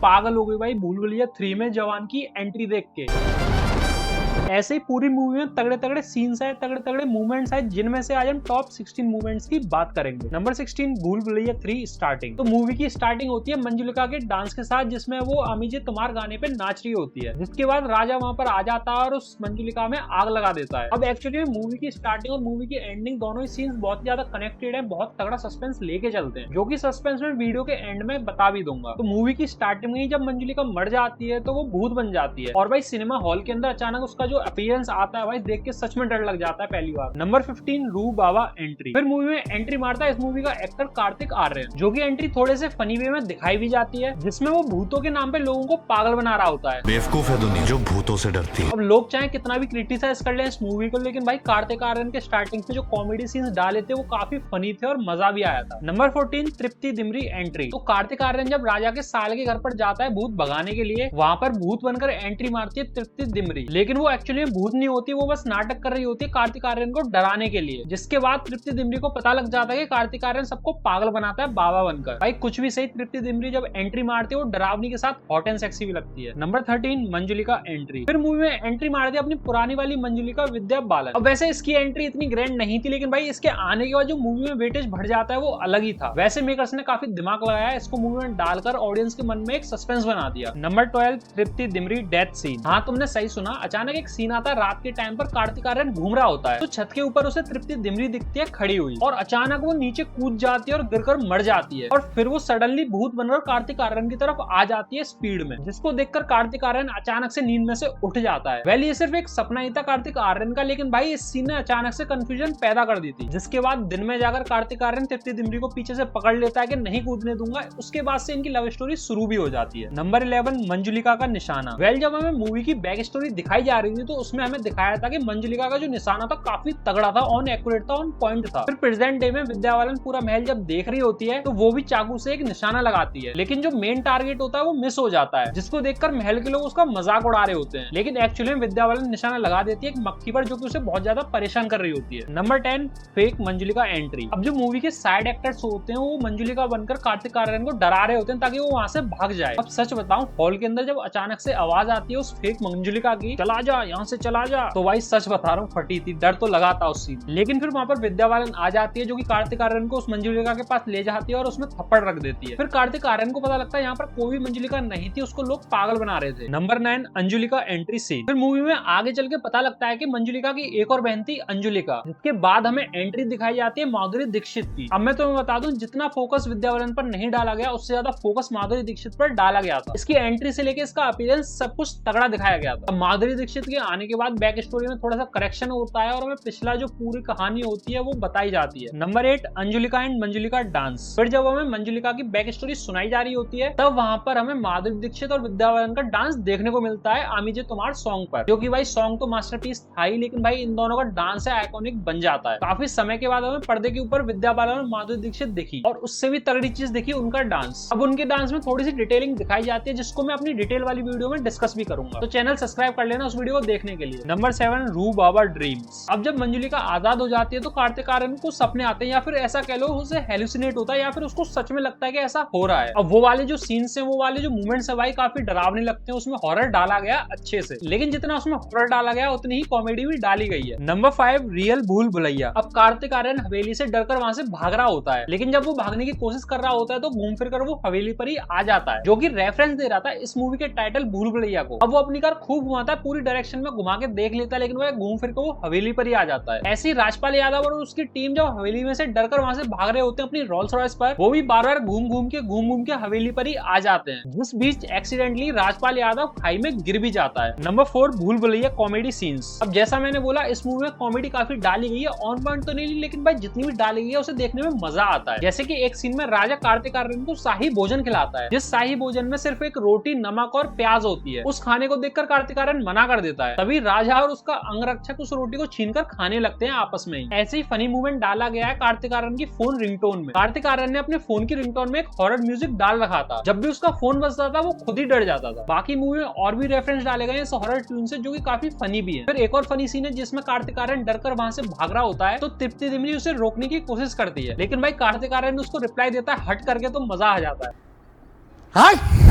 पागल हो गई भाई भूल भुलैया 3 में जवान की एंट्री देख के। ऐसे ही पूरी मूवी में तगड़े तगड़े सीन्स है, तगड़े तगड़े मूवमेंट्स है, जिनमें से आज हम टॉप 16 मूवमेंट्स की बात करेंगे। नंबर 16 भूल भुलैया 3 स्टार्टिंग। तो मूवी की स्टार्टिंग होती है मंजुलिका के डांस के साथ, जिसमें वो अमीजे तुम्हार गाने पे नाच रही होती है, जिसके बाद राजा वहां पर आ जाता है और उस मंजुलिका में आग लगा देता है। अब एक्चुअली मूवी की स्टार्टिंग और मूवी की एंडिंग दोनों ही सीन्स बहुत ज्यादा कनेक्टेड है, बहुत तगड़ा सस्पेंस लेके चलते हैं, जो कि सस्पेंस में वीडियो के एंड में बता भी दूंगा। तो मूवी की स्टार्टिंग में ही जब मंजुलिका मर जाती है तो वो भूत बन जाती है, और भाई सिनेमा हॉल के अंदर अचानक उसका जो अपीयरेंस आता है भाई देख के सच में डर लग जाता है पहली बार। नंबर 15 रूह बाबा एंट्री। फिर मूवी में एंट्री मारता है इस मूवी का एक्टर कार्तिक आर्यन, जो की एंट्री थोड़े से फनी वे में दिखाई भी जाती है, जिसमें वो भूतों के नाम पे लोगों को पागल बना रहा होता है। बेवकूफ है दुनिया जो भूतों से डरती है। अब लोग चाहे कितना भी क्रिटिसाइज कर ले इस मूवी को, लेकिन भाई कार्तिक आर्यन के स्टार्टिंग से जो कॉमेडी सीन्स डाले थे वो काफी फनी थे और मजा भी आया था। नंबर 14 तृप्ति दिमरी एंट्री। तो कार्तिक आर्यन जब राजा के साल के घर पर जाता है भूत भगाने के लिए, वहां पर भूत बनकर एंट्री मारती है तृप्ति दिमरी, लेकिन वो एक्चुअली भूत नहीं होती, वो बस नाटक कर रही होती है कार्तिक आर्यन को डराने के लिए। जिसके बाद तृप्ति दिमरी को पता लग जाता है कि कार्तिक आर्यन सबको पागल बनाता है बाबा बनकर। भाई कुछ भी सही, तृप्ति दिमरी जब एंट्री मारती है वो डरावनी के साथ हॉट एंड सेक्सी भी लगती है। Number 13 Manjulika entry. फिर मूवी में एंट्री मारती है अपनी पुरानी वाली मंजुलिका विद्या बालन। अब वैसे इसकी एंट्री इतनी ग्रैंड नहीं थी, लेकिन भाई इसके आने के बाद जो मूवी में वेटेज बढ़ जाता है वो अलग ही था। वैसे मेकर्स ने काफी दिमाग लगाया इसको मूवी में डालकर ऑडियंस के मन में एक सस्पेंस बना दिया। नंबर 12 तृप्ति दिमरी डेथ सीन। हाँ तुमने सही सुना, अचानक एक सीन आता है रात के टाइम पर, कार्तिक आर्यन घूम रहा होता है तो छत के ऊपर उसे तृप्ति दिमरी दिखती है खड़ी हुई, और अचानक वो नीचे कूद जाती है और गिरकर मर जाती है, और फिर वो सडनली भूत बनकर कार्तिक आर्यन की तरफ आ जाती है स्पीड में, जिसको देखकर कार्तिक आर्यन अचानक से नींद में से उठ जाता है। वेल ये सिर्फ एक सपना ही था कार्तिक आर्यन का, लेकिन भाई इस सीन ने अचानक से कंफ्यूजन पैदा कर दी थी, जिसके बाद दिन में जाकर कार्तिक आर्यन तृप्ति दिमरी को पीछे से पकड़ लेता है कि नहीं कूदने दूंगा। उसके बाद से इनकी लव स्टोरी शुरू भी हो जाती है। नंबर 11 मंजुलिका का निशाना। वेल जब हमें मूवी की बैक स्टोरी दिखाई जा रही थी तो उसमें हमें दिखाया था कि मंजुलिका का जो निशाना था काफी तगड़ा था, ऑन एक्यूरेट था, ऑन पॉइंट था। फिर प्रेजेंट डे में विद्या बालन पूरा महल जब देख रही होती है तो वो भी चाकू से एक निशाना लगाती है, लेकिन जो मेन टारगेट होता है वो मिस हो जाता है, जिसको देखकर महल के लोग उसका मजाक उड़ा रहे होते हैं, लेकिन एक्चुअली में विद्या बालन निशाना लगा देती है एक मक्खी पर, जो कि उसे बहुत ज्यादा परेशान कर रही होती है। Number 10 fake Manjulika entry. अब जो मूवी के साइड एक्टर्स होते हैं वो मंजुलिका बनकर कार्तिक आर्यन को डरा रहे होते हैं ताकि वो वहां से भाग जाए। अब सच बताऊं, हॉल के अंदर जब अचानक से आवाज आती है उस फेक मंजुलिका की, चला जा यहाँ से चला जा, तो भाई सच बता रहा हूँ फटी थी, डर तो लगा था उस सीन। लेकिन फिर वहां पर विद्या बालन आ जाती है जो कि कार्तिक आर्यन को उस मंजुलिका के पास ले जाती है और उसमें थप्पड़ रख देती है। फिर कार्तिक आर्यन को पता लगता है यहाँ पर कोई भी मंजुलिका नहीं थी, उसको लोग पागल बना रहे थे। Number 9 Anjulika entry scene. फिर मूवी में आगे चल के पता लगता है कि मंजुलिका की एक और बहन थी अंजुलिका, जिसके बाद हमें एंट्री दिखाई जाती है माधुरी दीक्षित की। अब मैं तुम्हें बता दूं, जितना फोकस विद्या बालन पर नहीं डाला गया उससे ज्यादा फोकस माधुरी दीक्षित पर डाला गया था। इसकी एंट्री से लेकर इसका अपीयरेंस सब कुछ तगड़ा दिखाया गया था। अब माधुरी दीक्षित के आने के बाद बैक स्टोरी में थोड़ा सा करेक्शन होता है और हमें पिछला जो पूरी कहानी होती है वो बताई जाती है। Number 8 Anjulika and Manjulika dance. फिर जब हमें मंजुलिका की बैक स्टोरी सुनाई जा रही होती है तब वहां पर हमें माधुरी दीक्षित और विद्या बालन का डांस देखने को मिलता है आमीजे तुम्हार सॉन्ग पर, जो कि भाई सॉन्ग तो मास्टरपीस था ही, लेकिन भाई इन दोनों का डांस है आइकॉनिक बन जाता है। काफी समय के बाद हमें पर्दे के ऊपर विद्या बालन और माधुरी दीक्षित दिखी, और उससे भी तगड़ी चीज दिखी उनका डांस। अब उनके डांस में थोड़ी सी डिटेलिंग दिखाई जाती है, जिसको मैं अपनी डिटेल वाली वीडियो में डिस्कस भी करूंगा, तो चैनल सब्सक्राइब कर लेना उस वीडियो को देखने के लिए। नंबर 7 रूह बाबा ड्रीम्स। अब जब मंजुलिका आजाद हो जाती है तो कार्तिक आर्यन को सपने आते हैं, या फिर ऐसा कह लो उसे हेलुसिनेट होता है, या फिर उसको सच में लगता है कि ऐसा हो रहा है। अब वो वाले जो सीन्स हैं, वो वाले जो मूवमेंट्स है भाई काफी डरावने लगते हैं, उसमें हॉरर डाला गया अच्छे से, लेकिन जितना उसमें हॉरर डाला गया उतनी ही कॉमेडी भी डाली गई है। नंबर 5 रियल भूल भुलैया। अब कार्तिक आर्यन हवेली से डरकर वहां से भाग रहा होता है, लेकिन जब वो भागने की कोशिश कर रहा होता है तो घूम फिर कर वो हवेली पर ही आ जाता है, जो कि रेफरेंस दे रहा था इस मूवी के टाइटल भूल भुलैया को। अब वो अपनी कार खूब घुमाता है, पूरी डायरेक्शन में घुमा के देख लेता है, लेकिन वो घूम फिर के वो हवेली पर ही आ जाता है। ऐसे ही राजपाल यादव और उसकी टीम जब हवेली में से डरकर वहां से भाग रहे होते हैं अपनी रोल्स रॉयस पर, वो भी बार बार घूम घूम के हवेली पर ही आ जाते हैं, जिस बीच एक्सीडेंटली राजपाल यादव खाई में गिर भी जाता है। नंबर 4 भूल भुलैया कॉमेडी सीन्स। अब जैसा मैंने बोला इस मूवी में कॉमेडी काफी डाली गई है, ऑन पॉइंट तो नहीं, लेकिन भाई जितनी भी डाली गई है उसे देखने में मजा आता है। जैसे कि एक सीन में राजा कार्तिक आर्यन को शाही भोजन खिलाता है, जिस शाही भोजन में सिर्फ एक रोटी, नमक और प्याज होती है। उस खाने को देखकर कार्तिक आर्यन मना कर देता है, तभी राजा और उसका अंगरक्षक उस रोटी को छीनकर खाने लगते हैं आपस में ही। ऐसे ही फनी मूवमेंट डाला गया है कार्तिक आर्यन की फोन रिंगटोन में। कार्तिक आर्यन ने अपने फोन की रिंगटोन में एक हॉरर म्यूजिक डाल रखा था, जब भी उसका फोन बजता था वो खुद ही डर जाता था। बाकी मूवी में और भी रेफरेंस डाले गए इस हॉरर ट्यून से, जो कि काफी फनी भी है। फिर एक और फनी सीन है जिसमें कार्तिक आर्यन डरकर वहां से भाग रहा होता है, तो तृप्ति दिमरी उसे रोकने की कोशिश करती है, लेकिन भाई कार्तिक आर्यन उसको रिप्लाई देता है हट करके, तो मजा आ जाता है।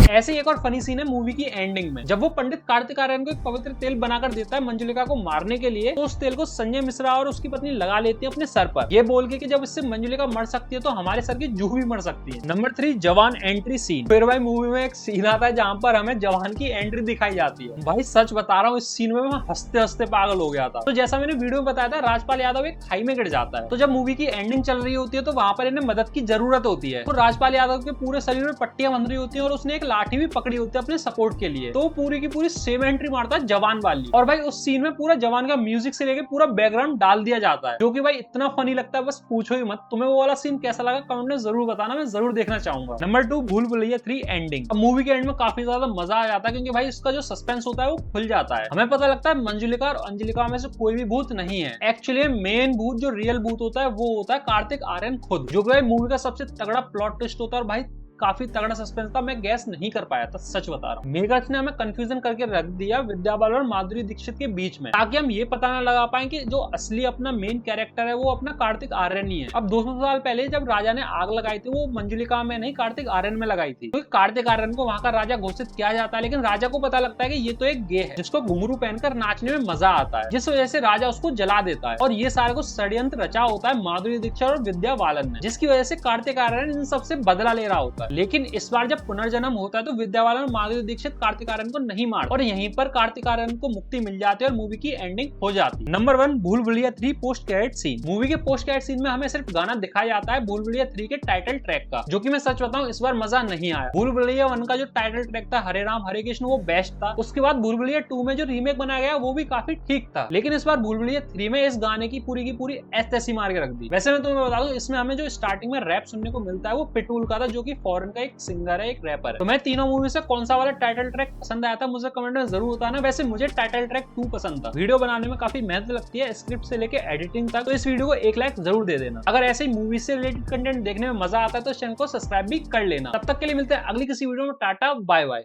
ऐसे ही एक और फनी सीन है मूवी की एंडिंग में, जब वो पंडित कार्तिक आर्यन को एक पवित्र तेल बनाकर देता है मंजुलिका को मारने के लिए, तो उस तेल को संजय मिश्रा और उसकी पत्नी लगा लेती है अपने सर पर, ये बोल के कि जब इससे मंजुलिका मर सकती है तो हमारे सर की जूह भी मर सकती है। नंबर 3 जवान एंट्री सीन। फिर भाई मूवी में एक सीन आता है जहां पर हमें जवान की एंट्री दिखाई जाती है। भाई सच बता रहा हूँ, इस सीन में मैं हंसते हंसते पागल हो गया था। तो जैसा मैंने वीडियो में बताया था, राजपाल यादव एक खाई में गिर जाता है। तो जब मूवी की एंडिंग चल रही होती है तो वहां पर इन्हें मदद की जरूरत होती है। तो राजपाल यादव के पूरे शरीर में पट्टियां बंध रही होती है और उसने एक लाठी भी पकड़ी होती है अपने सपोर्ट के लिए। तो वो पूरी की पूरी सेम एंट्री मारता है जवान वाली। और भाई उस सीन में पूरा जवान का म्यूजिक से लेके पूरा बैकग्राउंड डाल दिया जाता है, जो कि भाई इतना फनी लगता है बस पूछो ही मत। तुम्हें वो वाला सीन कैसा लगा कमेंट में जरूर बताना, मैं जरूर देखना चाहूंगा। नंबर 2 भूल भुलैया 3 एंडिंग। अब मूवी के एंड में काफी ज्यादा मजा आ जाता है, क्योंकि भाई इसका जो सस्पेंस होता है वो खुल जाता है। हमें पता लगता है मंजुलिका और अंजलिका में से कोई भी भूत नहीं है। एक्चुअली मेन भूत जो रियल भूत होता है वो होता है कार्तिक आर्यन खुद, जो कि भाई मूवी का सबसे तगड़ा प्लॉट ट्विस्ट होता है। और भाई काफी तगड़ा सस्पेंस था, मैं गैस नहीं कर पाया था, सच बता रहा हूँ। मेकर्स ने हमें कंफ्यूजन करके रख दिया विद्या बालन और माधुरी दीक्षित के बीच में, ताकि हम ये पता ना लगा पाए कि जो असली अपना मेन कैरेक्टर है वो अपना कार्तिक आर्यन ही है। अब 200 साल पहले जब राजा ने आग लगाई थी वो मंजुलिका में नहीं कार्तिक आर्यन में लगाई थी, क्योंकि कार्तिक आर्यन को वहां का राजा घोषित किया जाता है। लेकिन राजा को पता लगता है कि ये तो एक गे है जिसको घुंघरू पहनकर नाचने में मजा आता है, जिस वजह से राजा उसको जला देता है। और ये सारा कुछ षड्यंत्र रचा होता है माधुरी दीक्षित और विद्या बालन ने, जिसकी वजह से कार्तिक आर्यन इन सबसे बदला ले रहा होता है। लेकिन इस बार जब पुनर्जन्म होता है तो विद्या बालन और माधुरी दीक्षित कार्तिक आर्यन को नहीं मार, और यहीं पर कार्तिक आर्यन को मुक्ति मिल जाती है और मूवी की एंडिंग हो जाती है। Number 1 Bhool Bhulaiyaa 3 post credit scene. Movie के पोस्ट क्रेडिट सीन में हमें सिर्फ गाना दिखाया जाता है भूल भुलैया 3 के टाइटल ट्रैक का, जो कि मैं सच बताऊं इस बार मजा नहीं आया। भूल भुलैया 1 का जो टाइटल ट्रैक था हरे राम हरे कृष्ण वो बेस्ट था। उसके बाद भूल भुलैया 2 में जो रीमेक बनाया गया वो भी काफी ठीक था। लेकिन इस बार भूल भुलैया 3 में इस गाने की पूरी ऐसी मार के रख दी। वैसे मैं तुम्हें बता दूं, इसमें हमें जो स्टार्टिंग में रैप सुनने को मिलता है वो पिटूल का था, जो कि फॉरेन का एक सिंगर है, एक रैपर है। तो मैं तीनों मूवी से कौन सा वाला टाइटल ट्रैक पसंद आया था मुझे कमेंट में जरूर बताना। वैसे मुझे टाइटल ट्रैक 2 पसंद था। वीडियो बनाने में काफी मेहनत लगती है, स्क्रिप्ट से लेके एडिटिंग तक, तो इस वीडियो को 1 लाइक जरूर दे देना। अगर ऐसे ही मूवी से रिलेटेड कंटेंट देखने में मजा आता है तो चैनल को सब्सक्राइब भी कर लेना। तब तक के लिए मिलते हैं अगली किसी वीडियो में। Tata bye bye.